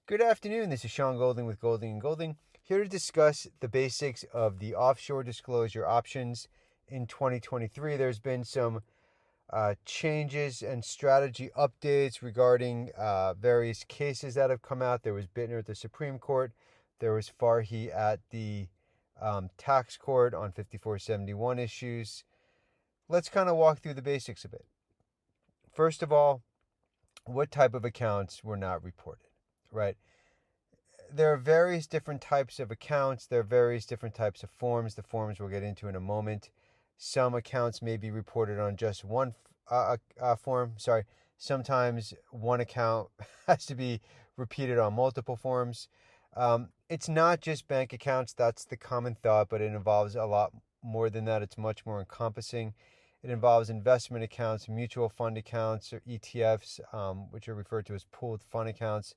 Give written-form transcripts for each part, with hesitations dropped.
Good afternoon. This is Sean Golding with Golding & Golding, here to discuss the basics of the offshore disclosure options in 2023. There's been some changes and strategy updates regarding various cases that have come out. There was Bittner at the Supreme Court. There was Farhi at the tax court on 5471 issues. Let's kind of walk through the basics of it. First of all, what type of accounts were not reported, right? There are various different types of accounts. There are various different types of forms. The forms we'll get into in a moment. Some accounts may be reported on just one form. Sometimes one account has to be repeated on multiple forms. It's not just bank accounts. That's the common thought, but it involves a lot more than that. It's much more encompassing. It involves investment accounts, mutual fund accounts, or ETFs, which are referred to as pooled fund accounts,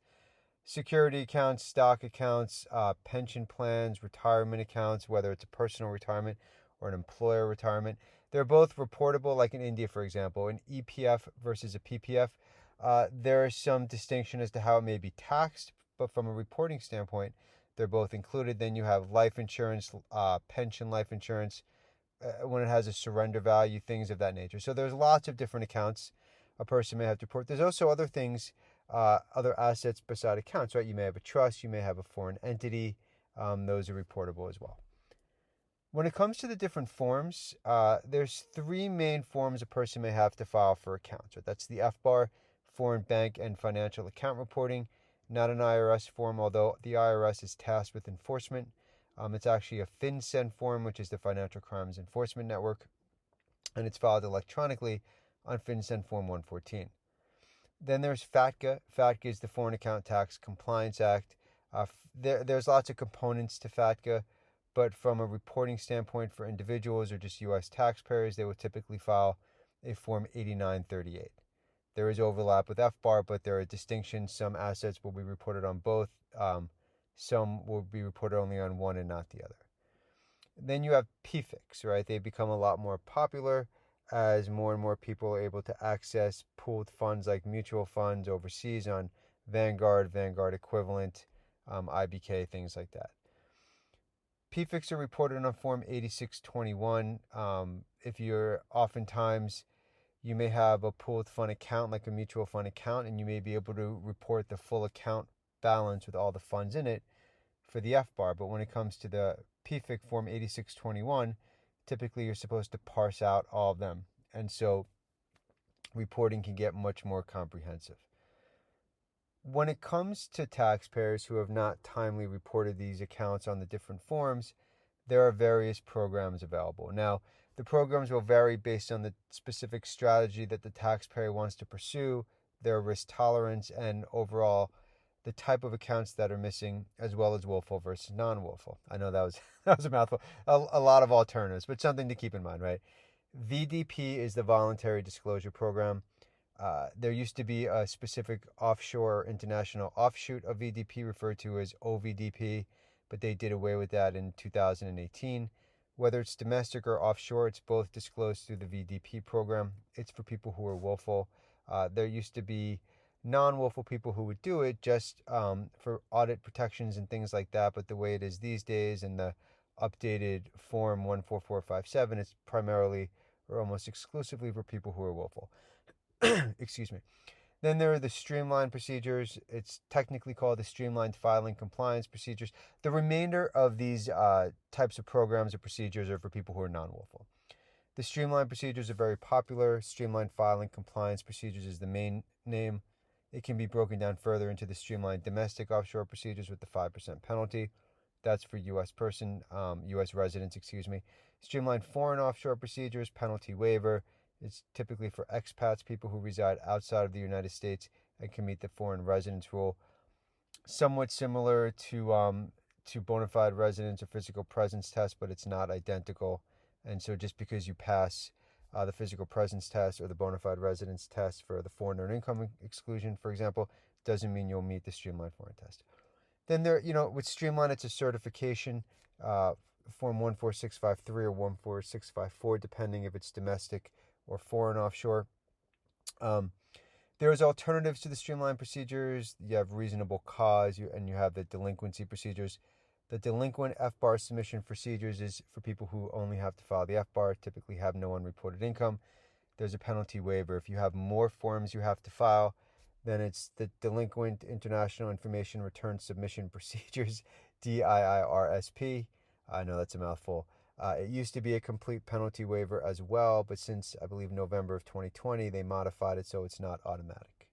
security accounts, stock accounts, pension plans, retirement accounts, whether it's a personal retirement or an employer retirement. They're both reportable, like in India, for example, an EPF versus a PPF. There is some distinction as to how it may be taxed, but from a reporting standpoint, they're both included. Then you have life insurance, pension life insurance, when it has a surrender value, things of that nature. So there's lots of different accounts a person may have to report. There's also other things, other assets beside accounts, right? You may have a trust, you may have a foreign entity. Those are reportable as well. When it comes to the different forms, there's three main forms a person may have to file for accounts. Right? That's the FBAR, Foreign Bank and Financial Account Reporting, not an IRS form, although the IRS is tasked with enforcement. It's actually a FinCEN form, which is the Financial Crimes Enforcement Network, and it's filed electronically on FinCEN Form 114. Then there's FATCA. FATCA is the Foreign Account Tax Compliance Act. There's lots of components to FATCA, but from a reporting standpoint for individuals or just U.S. taxpayers, they would typically file a Form 8938. There is overlap with FBAR, but there are distinctions. Some assets will be reported on both. Some will be reported only on one and not the other. Then you have PFICs, right? They become a lot more popular as more and more people are able to access pooled funds like mutual funds overseas on Vanguard equivalent, IBK, things like that. PFICs are reported on Form 8621. If you're oftentimes, you may have a pooled fund account like a mutual fund account, and you may be able to report the full account balance with all the funds in it for the FBAR. But when it comes to the PFIC Form 8621, typically you're supposed to parse out all of them. And so reporting can get much more comprehensive. When it comes to taxpayers who have not timely reported these accounts on the different forms, there are various programs available. Now, the programs will vary based on the specific strategy that the taxpayer wants to pursue, their risk tolerance, and overall the type of accounts that are missing, as well as willful versus non-willful. I know that was a mouthful. A lot of alternatives, but something to keep in mind, right? VDP is the Voluntary Disclosure Program. There used to be a specific offshore international offshoot of VDP referred to as OVDP, but they did away with that in 2018. Whether it's domestic or offshore, it's both disclosed through the VDP program. It's for people who are willful. There used to be non-willful people who would do it just for audit protections and things like that. But the way it is these days in the updated Form 14457, it's primarily or almost exclusively for people who are willful. Excuse me. Then there are the Streamlined Procedures. It's technically called the Streamlined Filing Compliance Procedures. The remainder of these types of programs or procedures are for people who are non-willful. The Streamlined Procedures are very popular. Streamlined Filing Compliance Procedures is the main name. It can be broken down further into the Streamlined Domestic Offshore Procedures with the 5% penalty. That's for U.S. residents, Streamlined Foreign Offshore Procedures, penalty waiver. It's typically for expats, people who reside outside of the United States and can meet the foreign residence rule. Somewhat similar to bona fide residence or physical presence test, but it's not identical. And so just because you pass the physical presence test or the bona fide residence test for the foreign earned income exclusion, for example, doesn't mean you'll meet the Streamlined Foreign test. Then with Streamline, it's a certification, Form 14653 or 14654, depending if it's domestic or foreign offshore. There's alternatives to the streamlined procedures. You have reasonable cause, and you have the delinquency procedures. The delinquent FBAR submission procedures is for people who only have to file the FBAR, typically have no unreported income. There's a penalty waiver. If you have more forms you have to file, then it's the Delinquent International Information Return Submission Procedures, DIIRSP. I know that's a mouthful. It used to be a complete penalty waiver as well, but since I believe November of 2020, they modified it so it's not automatic.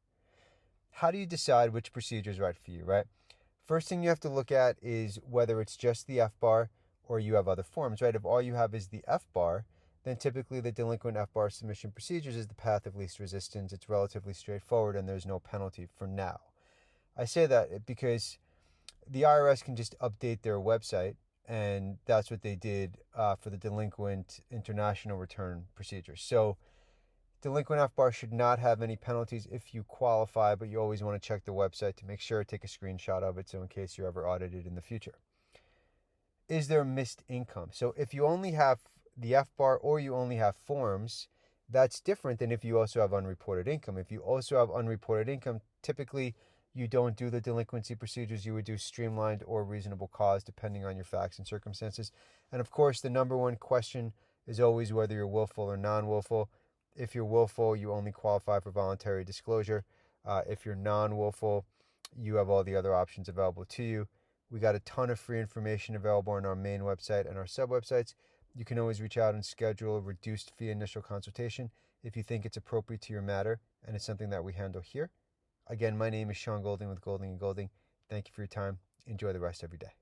How do you decide which procedure is right for you, right? First thing you have to look at is whether it's just the FBAR or you have other forms, right? If all you have is the FBAR, then typically the delinquent FBAR submission procedures is the path of least resistance. It's relatively straightforward and there's no penalty for now. I say that because the IRS can just update their website, and that's what they did for the delinquent international return procedures. So delinquent FBAR should not have any penalties if you qualify, but you always want to check the website to make sure, take a screenshot of it so in case you're ever audited in the future. Is there missed income? So if you only have the FBAR or you only have forms, that's different than if you also have unreported income. If you also have unreported income, typically you don't do the delinquency procedures. You would do streamlined or reasonable cause depending on your facts and circumstances. And of course, the number one question is always whether you're willful or non-willful. If you're willful, you only qualify for voluntary disclosure. If you're non-willful, you have all the other options available to you. We got a ton of free information available on our main website and our sub-websites. You can always reach out and schedule a reduced fee initial consultation if you think it's appropriate to your matter and it's something that we handle here. Again, my name is Sean Golding with Golding & Golding. Thank you for your time. Enjoy the rest of your day.